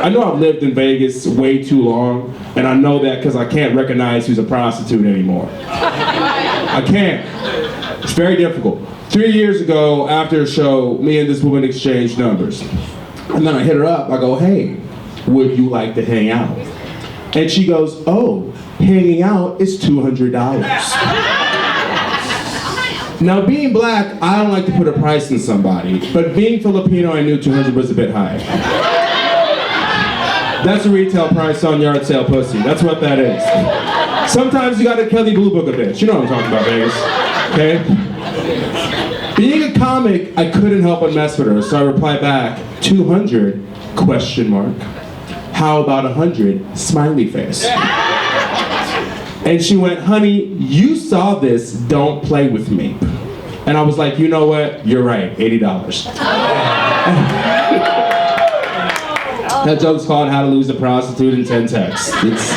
I know I've lived in Vegas way too long, and I know that because I can't recognize who's a prostitute anymore. I can't. It's very difficult. 3 years ago, after a show, me and this woman exchanged numbers. And then I hit her up, I go, hey, would you like to hang out? And she goes, oh, hanging out is $200. Now, being black, I don't like to put a price on somebody, but being Filipino, I knew 200 was a bit high. That's a retail price on yard sale pussy. That's what that is. Sometimes you gotta Kelly Blue Book a bitch. You know what I'm talking about, Vegas. Okay? Being a comic, I couldn't help but mess with her, so I replied back, 200, question mark. How about 100, smiley face. And she went, honey, you saw this, don't play with me. And I was like, you know what, you're right, $80. That joke's called How to Lose a Prostitute in 10 Texts. It's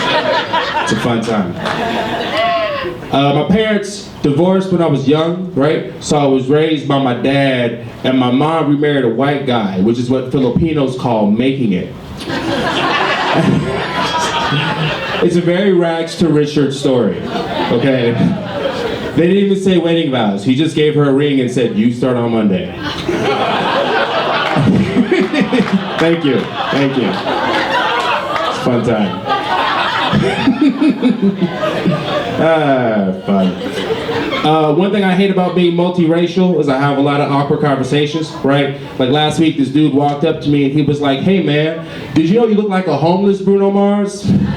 a fun time. My parents divorced when I was young, right? So I was raised by my dad, and my mom remarried a white guy, which is what Filipinos call making it. It's a very rags to riches story, okay? They didn't even say wedding vows. He just gave her a ring and said, you start on Monday. Thank you, thank you. It's a fun time. Fun. One thing I hate about being multiracial is I have a lot of awkward conversations, right? Like last week, this dude walked up to me and he was like, hey man, did you know you look like a homeless Bruno Mars? And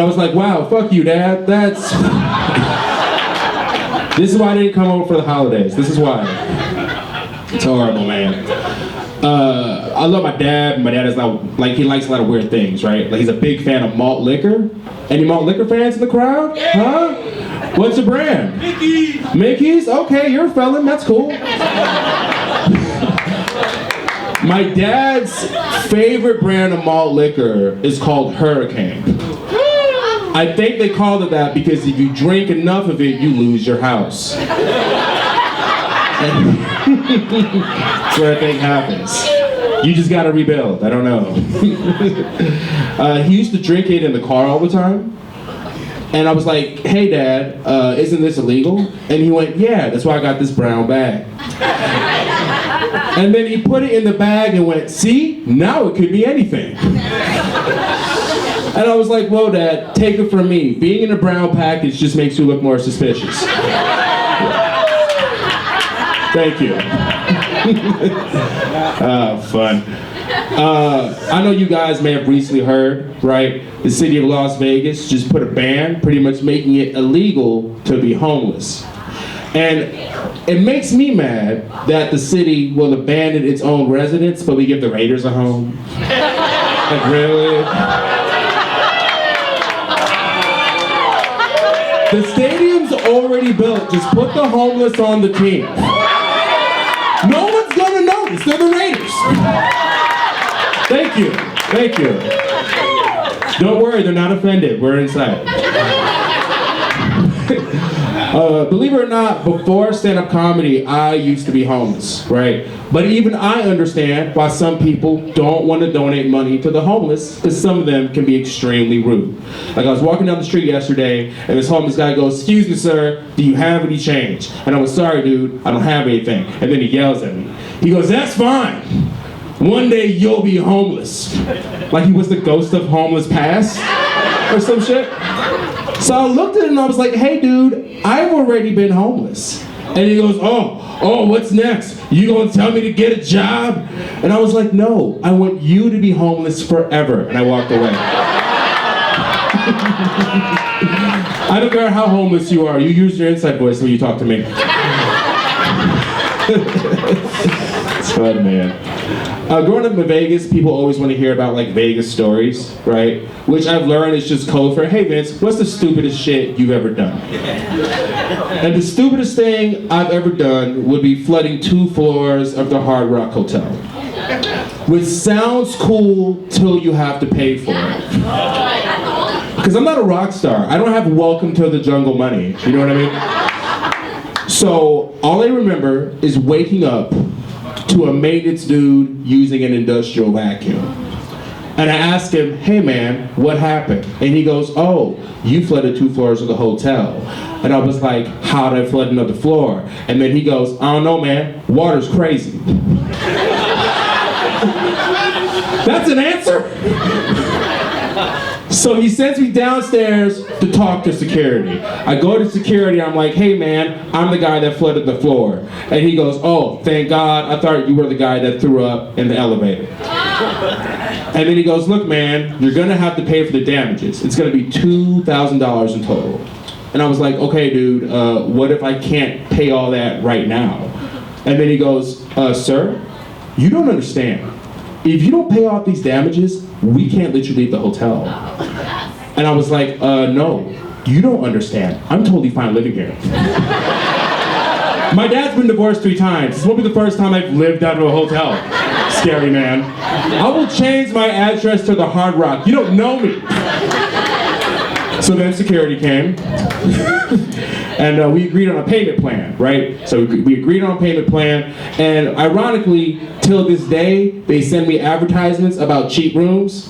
I was like, wow, fuck you, Dad. This is why I didn't come over for the holidays. This is why. It's horrible, man. I love my dad. My dad is like he likes a lot of weird things, right? Like he's a big fan of malt liquor. Any malt liquor fans in the crowd? Huh? What's your brand? Mickey's. Mickey's? Okay, you're a felon. That's cool. My dad's favorite brand of malt liquor is called Hurricane. I think they called it that because if you drink enough of it, you lose your house. That's what I think happens. You just gotta rebuild. I don't know. He used to drink it in the car all the time. And I was like, hey Dad, isn't this illegal? And he went, yeah, that's why I got this brown bag. And then he put it in the bag and went, see, now it could be anything. And I was like, whoa Dad, take it from me. Being in a brown package just makes you look more suspicious. Thank you. Fun. I know you guys may have recently heard, right? The city of Las Vegas just put a ban, pretty much making it illegal to be homeless. And it makes me mad that the city will abandon its own residents, but we give the Raiders a home. Like, really? The stadium's already built. Just put the homeless on the team. No one's gonna notice. They're the Raiders. Thank you. Thank you. Don't worry, they're not offended. We're inside. Believe it or not, before stand-up comedy, I used to be homeless, right? But even I understand why some people don't want to donate money to the homeless, because some of them can be extremely rude. Like I was walking down the street yesterday, and this homeless guy goes, excuse me, sir, do you have any change? And I was, sorry, dude, I don't have anything. And then he yells at me. He goes, that's fine. One day you'll be homeless. Like he was the ghost of homeless past or some shit. So I looked at him and I was like, hey dude, I've already been homeless. And he goes, oh, what's next? You gonna tell me to get a job? And I was like, no, I want you to be homeless forever. And I walked away. I don't care how homeless you are, you use your inside voice when you talk to me. It's fun, man. Growing up in Vegas, people always want to hear about like Vegas stories, right? Which I've learned is just code for, hey Vince, what's the stupidest shit you've ever done? And the stupidest thing I've ever done would be flooding 2 floors of the Hard Rock Hotel. Which sounds cool till you have to pay for it. Because I'm not a rock star. I don't have welcome to the jungle money. You know what I mean? So all I remember is waking up to a maintenance dude using an industrial vacuum. And I asked him, hey man, what happened? And he goes, oh, you flooded 2 floors of the hotel. And I was like, how did I flood another floor? And then he goes, I don't know man, water's crazy. That's an answer? So he sends me downstairs to talk to security. I go to security, I'm like, hey man, I'm the guy that flooded the floor. And he goes, oh, thank God, I thought you were the guy that threw up in the elevator. And then he goes, look man, you're gonna have to pay for the damages. It's gonna be $2,000 in total. And I was like, okay dude, what if I can't pay all that right now? And then he goes, sir, you don't understand. If you don't pay off these damages, we can't let you leave the hotel. And I was like, no, you don't understand. I'm totally fine living here. My dad's been divorced 3 times. This won't be the first time I've lived out of a hotel. Scary man. I will change my address to the Hard Rock. You don't know me. So then security came. And we agreed on a payment plan, right? So we agreed on a payment plan, and ironically, till this day, they send me advertisements about cheap rooms.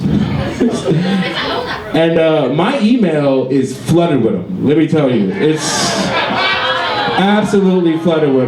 And my email is flooded with them, let me tell you. It's absolutely flooded with them.